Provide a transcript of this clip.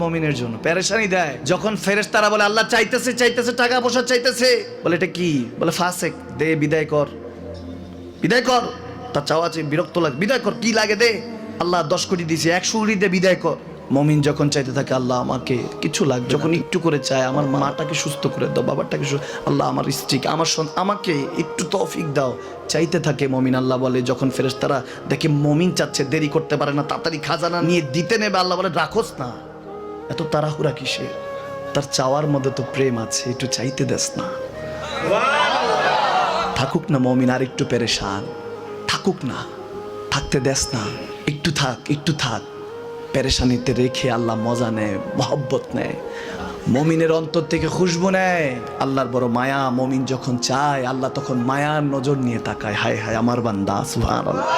মুমিনের জন্য পেরেশানি দেয় যখন ফেরেশতারা বলে আল্লাহ চাইতেছে চাইতেছে টাকা পয়সা চাইতেছে, বলে এটা কি, বলে ফাসেক, দে বিদায় কর, বিদায় কর, তার চাওয়া আছে বিরক্ত লাগে, বিদায় কর, কি লাগে দে, আল্লাহ 10 কোটি দিয়েছে 100 কোটি দে বিদায় কর। মুমিন যখন চাইতে থাকে আল্লাহ আমাকে কিছু লাগবে, যখন একটু করে চায় আমার মাটাকে সুস্থ করে দাও, বাবাটাকে আল্লাহ আমার স্ত্রীকে আমার আমাকে একটু তৌফিক দাও, চাইতে থাকে মুমিন। আল্লাহ বলে যখন ফেরেশতারা দেখে মুমিন চাচ্ছে, দেরি করতে পারে না, তাড়াতাড়ি খাজানা নিয়ে দিতে নেবে, আল্লাহ বলে রাখোস না, এত তাড়াহুড়া কিসে, তার চাওয়ার মধ্যে তো প্রেম আছে, একটু চাইতে দেস না। থাকুক না মুমিন আর একটু পেরেশান, থাকুক না, থাকতে দেস না, একটু থাক, একটু থাক। পেরেশানিতে রেখে আল্লাহ মজা নেয়, মহব্বত নেয়, মুমিনের অন্তর থেকে খুশবু নেয়, আল্লাহর বড় মায়া। মুমিন যখন চায় আল্লাহ তখন মায়ার নজর নিয়ে তাকায়, হায় হায় আমার বান্দা, সুবহানাল্লাহ।